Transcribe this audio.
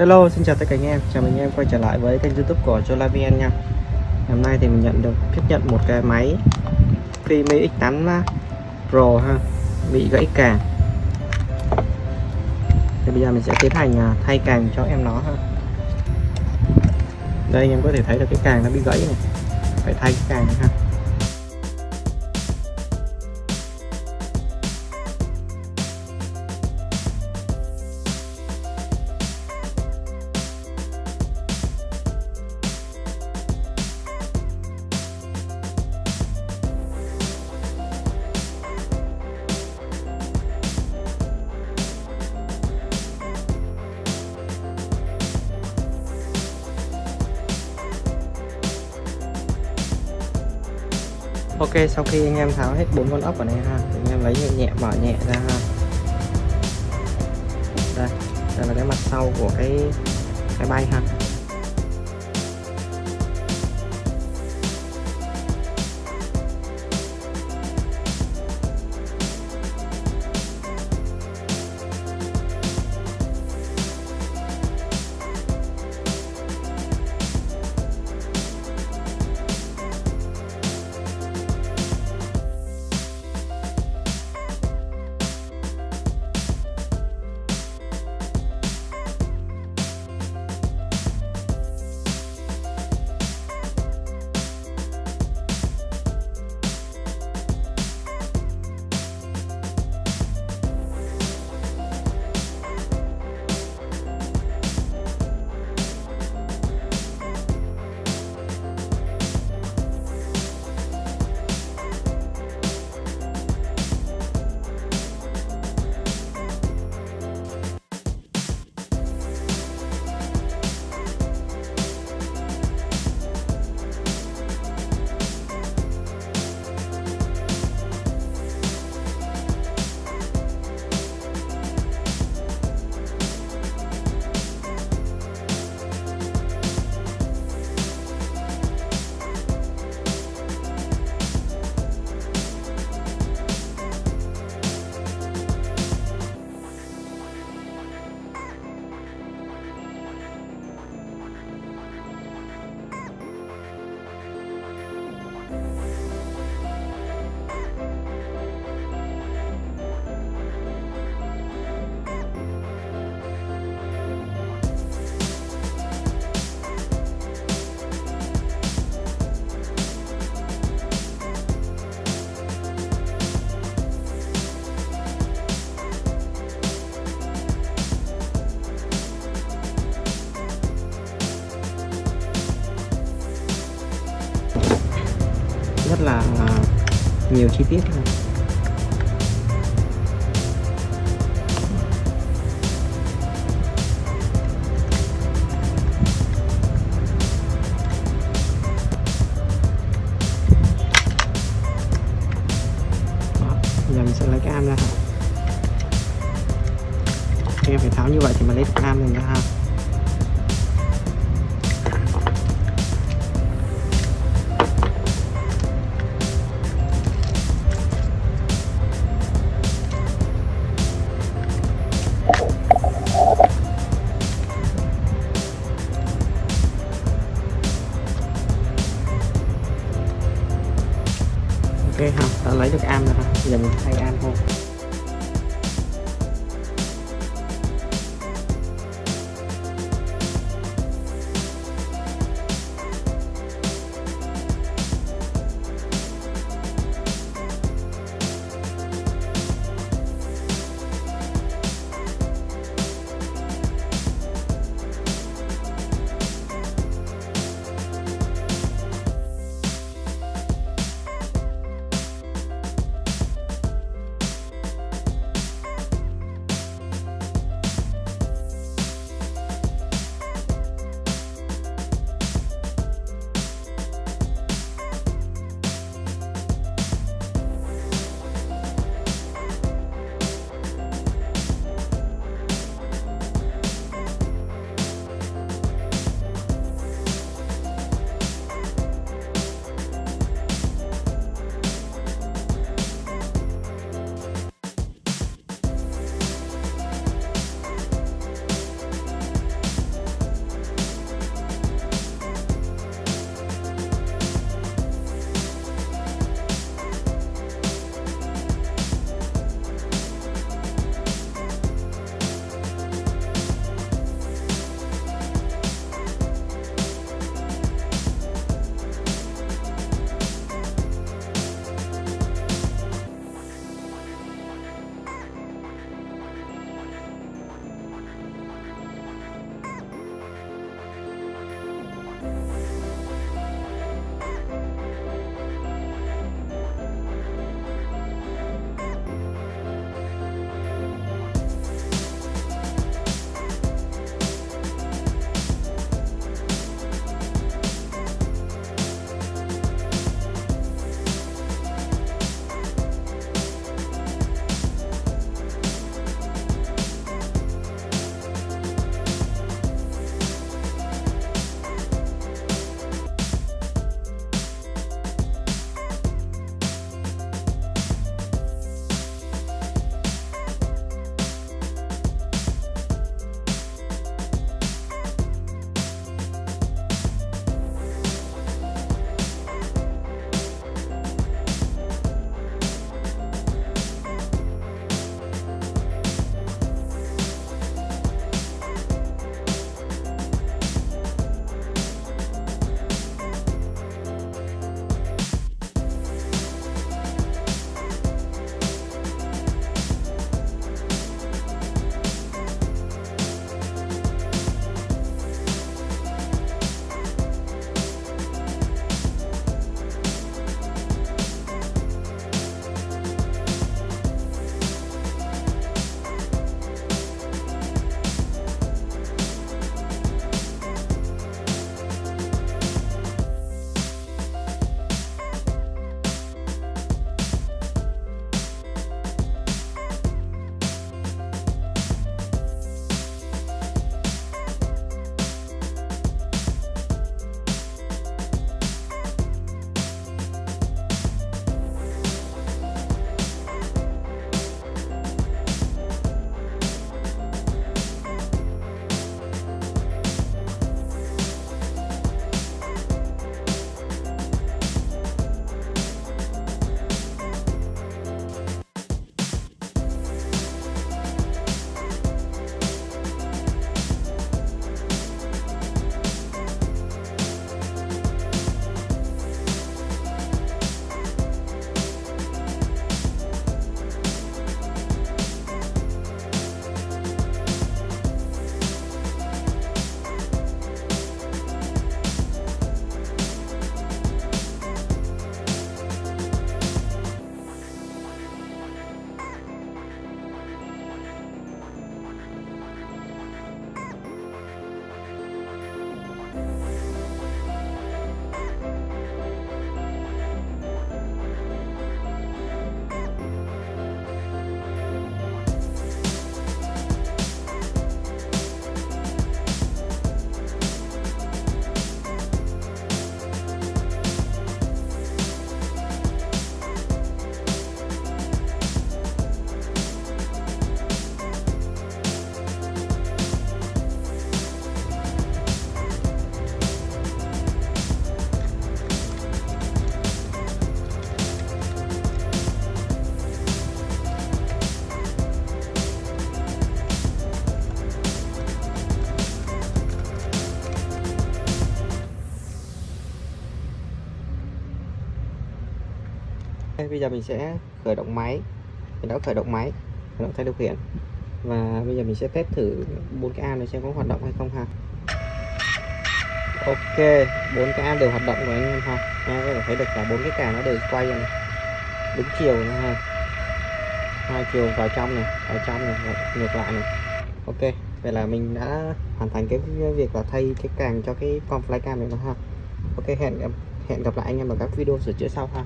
Hello, xin chào tất cả anh em, chào mừng anh em quay trở lại với kênh YouTube của Cholavien nha. Hôm nay thì mình tiếp nhận một cái máy Fimi X8 Pro ha, bị gãy càng. Thì bây giờ mình sẽ tiến hành thay càng cho em nó ha. Đây anh em có thể thấy được cái càng nó bị gãy này, phải thay cái càng này ha. Ok, sau khi anh em tháo hết 4 con ốc ở này ha, thì anh em lấy nhẹ mở nhẹ ra ha. Đây là cái mặt sau của cái bay ha. Rất là nhiều chi tiết này. Giờ mình sẽ lấy cái am ra. Em phải tháo như vậy thì mới lấy được am này ra ha. Ok ha, đã lấy được am rồi ha. Giờ mình thay am thôi. Bây giờ mình sẽ khởi động máy. Mình đã khởi động máy, khởi động thay điều khiển, và bây giờ mình sẽ test thử 4 cái am này xem có hoạt động hay không ha. Ok, 4 cái am đều hoạt động rồi anh em ha. Em có thể thấy được là 4 cái càng nó đều quay này, đúng chiều nữa ha. 2 chiều vào trong này, và ngược lại này. Ok, vậy là mình đã hoàn thành cái việc là thay cái càng cho cái con flycam này nó ha. Ok, hẹn gặp lại anh em ở các video sửa chữa sau ha.